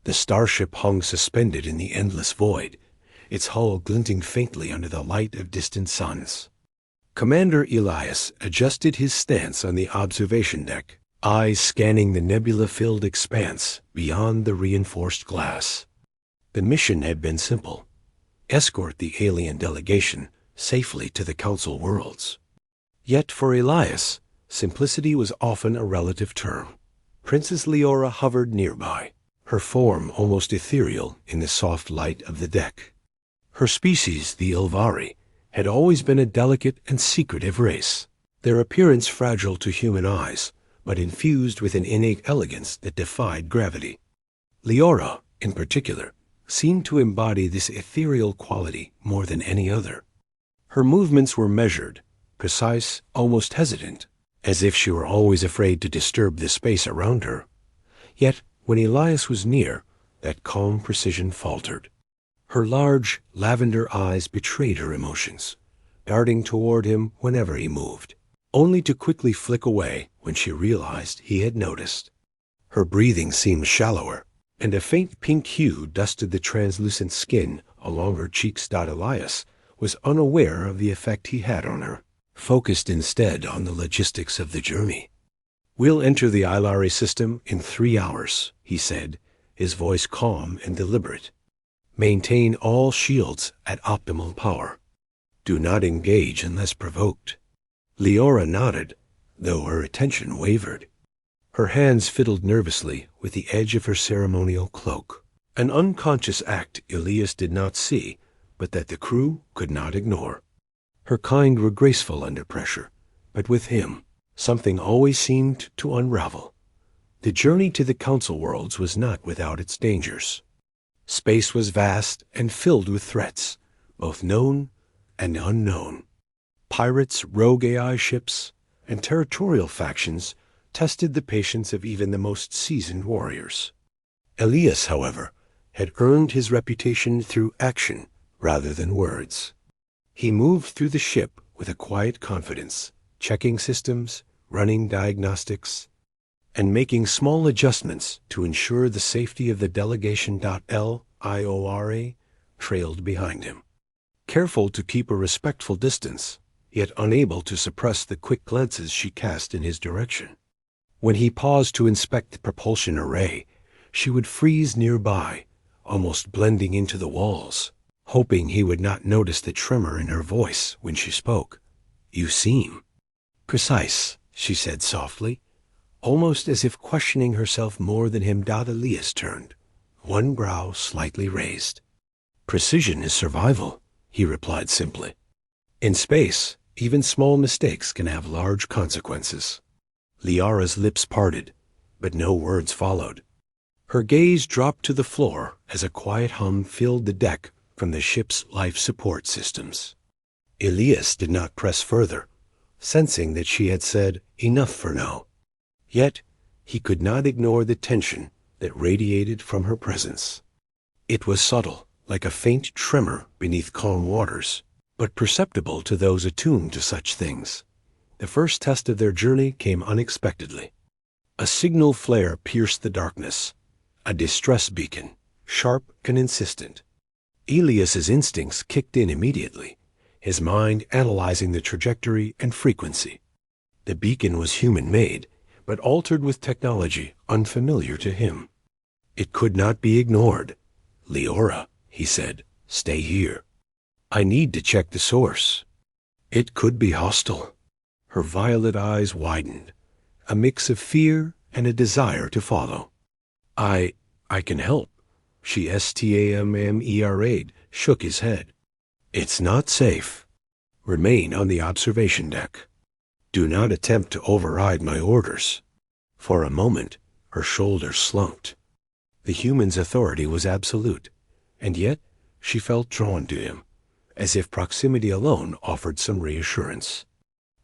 The starship hung suspended in the endless void, its hull glinting faintly under the light of distant suns. Commander Elias adjusted his stance on the observation deck, eyes scanning the nebula-filled expanse beyond the reinforced glass. The mission had been simple: escort the alien delegation safely to the Council worlds. Yet for Elias, simplicity was often a relative term. Princess Leora hovered nearby, her form almost ethereal in the soft light of the deck. Her species, the Ilvari, had always been a delicate and secretive race, their appearance fragile to human eyes, but infused with an innate elegance that defied gravity. Leora, in particular, seemed to embody this ethereal quality more than any other. Her movements were measured, precise, almost hesitant, as if she were always afraid to disturb the space around her. Yet, when Elias was near, that calm precision faltered. Her large, lavender eyes betrayed her emotions, darting toward him whenever he moved, only to quickly flick away when she realized he had noticed. Her breathing seemed shallower, and a faint pink hue dusted the translucent skin along her cheeks. Elias was unaware of the effect he had on her, focused instead on the logistics of the journey. "We'll enter the Ilari system in 3 hours," he said, his voice calm and deliberate. "Maintain all shields at optimal power. Do not engage unless provoked." Leora nodded, though her attention wavered. Her hands fiddled nervously with the edge of her ceremonial cloak, an unconscious act Elias did not see, but that the crew could not ignore. Her kind were graceful under pressure, but with him, something always seemed to unravel. The journey to the Council worlds was not without its dangers. Space was vast and filled with threats, both known and unknown. Pirates, rogue AI ships, and territorial factions tested the patience of even the most seasoned warriors. Elias, however, had earned his reputation through action rather than words. He moved through the ship with a quiet confidence, checking systems, running diagnostics, and making small adjustments to ensure the safety of the delegation. Liora trailed behind him, careful to keep a respectful distance, yet unable to suppress the quick glances she cast in his direction. When he paused to inspect the propulsion array, she would freeze nearby, almost blending into the walls, hoping he would not notice the tremor in her voice when she spoke. "You seem precise," she said softly, almost as if questioning herself more than him. Elias turned, one brow slightly raised. "Precision is survival," he replied simply. "In space, even small mistakes can have large consequences." Leora's lips parted, but no words followed. Her gaze dropped to the floor as a quiet hum filled the deck from the ship's life support systems. Elias did not press further, sensing that she had said enough for now. Yet he could not ignore the tension that radiated from her presence. It was subtle, like a faint tremor beneath calm waters, but perceptible to those attuned to such things. The first test of their journey came unexpectedly. A signal flare pierced the darkness, a distress beacon, sharp and insistent. Elias's instincts kicked in immediately, his mind analyzing the trajectory and frequency. The beacon was human-made, but altered with technology unfamiliar to him. It could not be ignored. "Leora," he said, "stay here. I need to check the source. It could be hostile." Her violet eyes widened, a mix of fear and a desire to follow. I can help," she stammer'd, shook his head. "It's not safe. Remain on the observation deck. Do not attempt to override my orders." For a moment, her shoulders slumped. The human's authority was absolute, and yet she felt drawn to him, as if proximity alone offered some reassurance.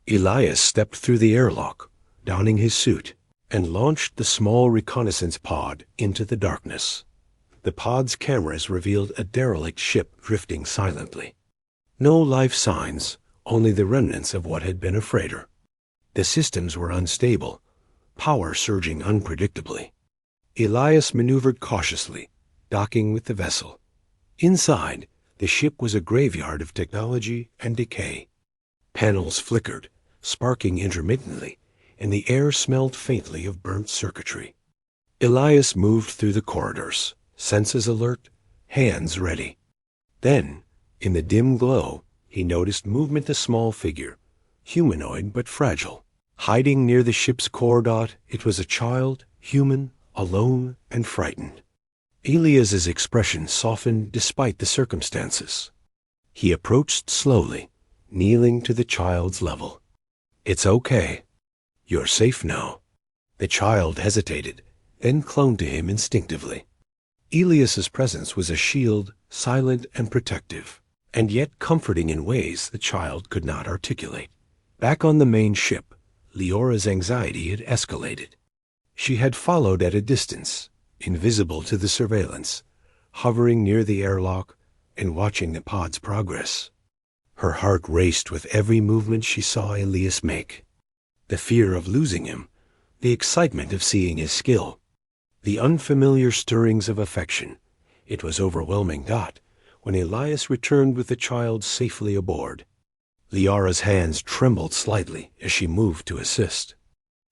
Elias stepped through the airlock, donning his suit, and launched the small reconnaissance pod into the darkness. The pod's cameras revealed a derelict ship drifting silently. No life signs, only the remnants of what had been a freighter. The systems were unstable, power surging unpredictably. Elias maneuvered cautiously, docking with the vessel. Inside, the ship was a graveyard of technology and decay. Panels flickered, sparking intermittently, and the air smelled faintly of burnt circuitry. Elias moved through the corridors, senses alert, hands ready. Then, in the dim glow, he noticed movement a small figure, humanoid but fragile. Hiding near the ship's core dot, it was a child, human, alone, and frightened. Elias's expression softened despite the circumstances. He approached slowly, kneeling to the child's level. "It's okay. You're safe now." The child hesitated, then clung to him instinctively. Elias's presence was a shield, silent and protective, and yet comforting in ways the child could not articulate. Back on the main ship, Leora's anxiety had escalated. She had followed at a distance, invisible to the surveillance, hovering near the airlock and watching the pod's progress. Her heart raced with every movement she saw Elias make. The fear of losing him, the excitement of seeing his skill, the unfamiliar stirrings of affection. It was overwhelming. When Elias returned with the child safely aboard, Liara's hands trembled slightly as she moved to assist.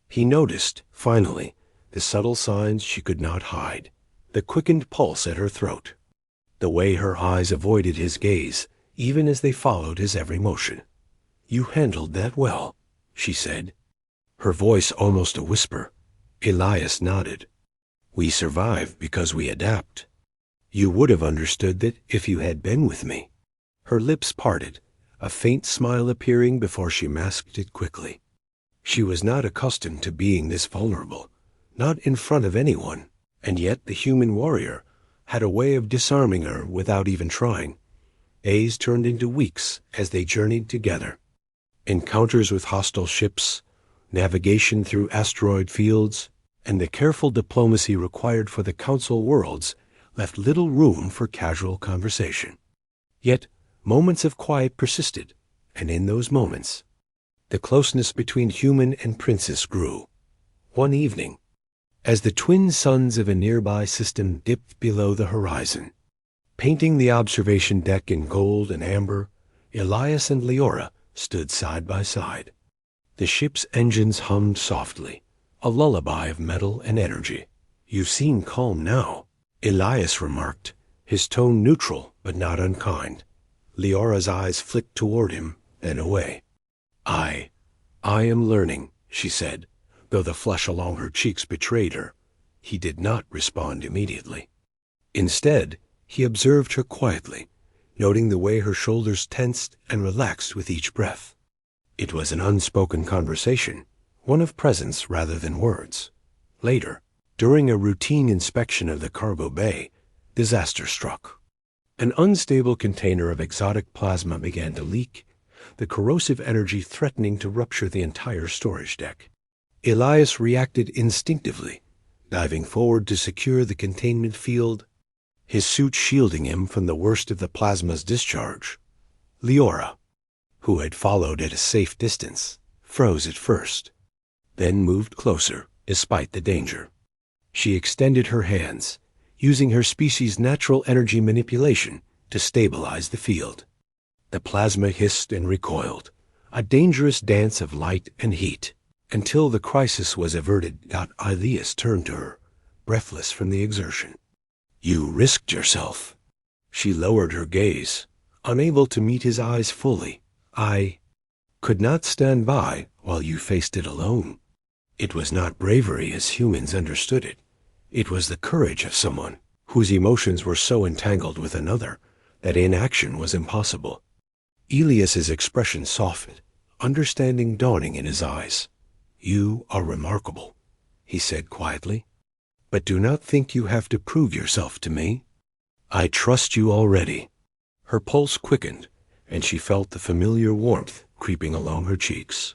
He noticed, finally, the subtle signs she could not hide, the quickened pulse at her throat, the way her eyes avoided his gaze, even as they followed his every motion. "You handled that well," she said, her voice almost a whisper. Elias nodded. "We survive because we adapt. You would have understood that if you had been with me." Her lips parted, a faint smile appearing before she masked it quickly. She was not accustomed to being this vulnerable, not in front of anyone, and yet the human warrior had a way of disarming her without even trying. Days turned into weeks as they journeyed together. Encounters with hostile ships, navigation through asteroid fields, and the careful diplomacy required for the Council worlds left little room for casual conversation. Yet moments of quiet persisted, and in those moments, the closeness between human and princess grew. One evening, as the twin suns of a nearby system dipped below the horizon, painting the observation deck in gold and amber, Elias and Leora stood side by side. The ship's engines hummed softly, a lullaby of metal and energy. "You seem calm now," Elias remarked, his tone neutral but not unkind. Leora's eyes flicked toward him, then away. I am learning," she said, though the flush along her cheeks betrayed her. He did not respond immediately. Instead, he observed her quietly, noting the way her shoulders tensed and relaxed with each breath. It was an unspoken conversation, one of presence rather than words. Later, during a routine inspection of the cargo bay, disaster struck. An unstable container of exotic plasma began to leak, the corrosive energy threatening to rupture the entire storage deck. Elias reacted instinctively, diving forward to secure the containment field, his suit shielding him from the worst of the plasma's discharge. Leora, who had followed at a safe distance, froze at first, then moved closer, despite the danger. She extended her hands, using her species' natural energy manipulation to stabilize the field. The plasma hissed and recoiled, a dangerous dance of light and heat, until the crisis was averted. Elias turned to her, breathless from the exertion. "You risked yourself." She lowered her gaze, unable to meet his eyes fully. "I could not stand by while you faced it alone." It was not bravery as humans understood it. It was the courage of someone whose emotions were so entangled with another that inaction was impossible. Elias's expression softened, understanding dawning in his eyes. "You are remarkable," he said quietly, "but do not think you have to prove yourself to me. I trust you already." Her pulse quickened, and she felt the familiar warmth creeping along her cheeks.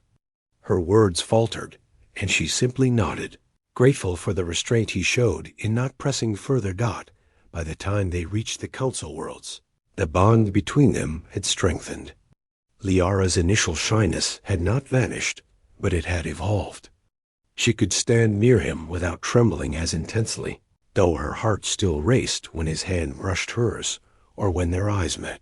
Her words faltered, and she simply nodded, grateful for the restraint he showed in not pressing further. By the time they reached the Council worlds, the bond between them had strengthened. Liara's initial shyness had not vanished, but it had evolved. She could stand near him without trembling as intensely. though her heart still raced when his hand brushed hers or when their eyes met.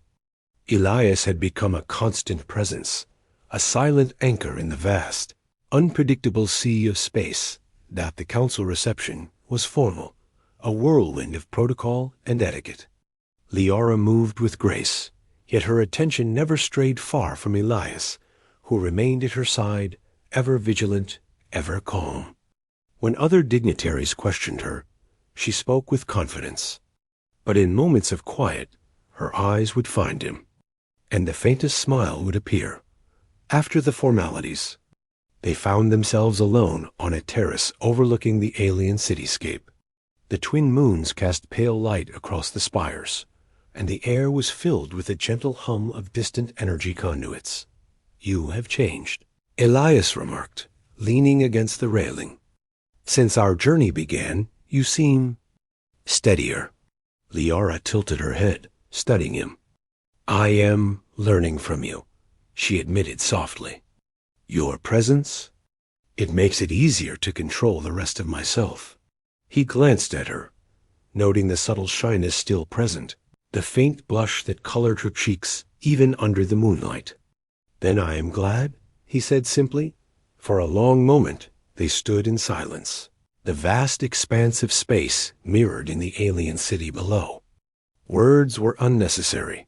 Elias had become a constant presence, a silent anchor in the vast, unpredictable sea of space. That the council reception was formal, a whirlwind of protocol and etiquette. Liara moved with grace, yet her attention never strayed far from Elias, who remained at her side, ever vigilant, ever calm. When other dignitaries questioned her, she spoke with confidence. But in moments of quiet, her eyes would find him, and the faintest smile would appear. After the formalities, they found themselves alone on a terrace overlooking the alien cityscape. The twin moons cast pale light across the spires, and the air was filled with the gentle hum of distant energy conduits. "You have changed," Elias remarked, leaning against the railing. "Since our journey began, you seem steadier." Liara tilted her head, studying him. "I am learning from you," she admitted softly. "Your presence, it makes it easier to control the rest of myself." He glanced at her, noting the subtle shyness still present, the faint blush that colored her cheeks even under the moonlight. "Then I am glad," he said simply. For a long moment they stood in silence, the vast expanse of space mirrored in the alien city below. Words were unnecessary.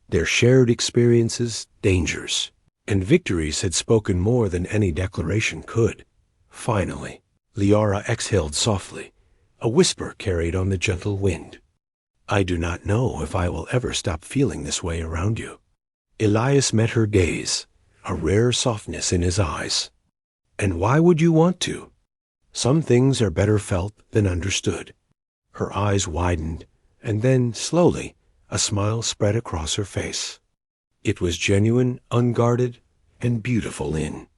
Their shared experiences, dangers, and victories had spoken more than any declaration could. Finally, Liara exhaled softly, a whisper carried on the gentle wind. "I do not know if I will ever stop feeling this way around you." Elias met her gaze, a rare softness in his eyes. "And why would you want to? Some things are better felt than understood." Her eyes widened, and then, slowly, a smile spread across her face. It was genuine, unguarded, and beautiful in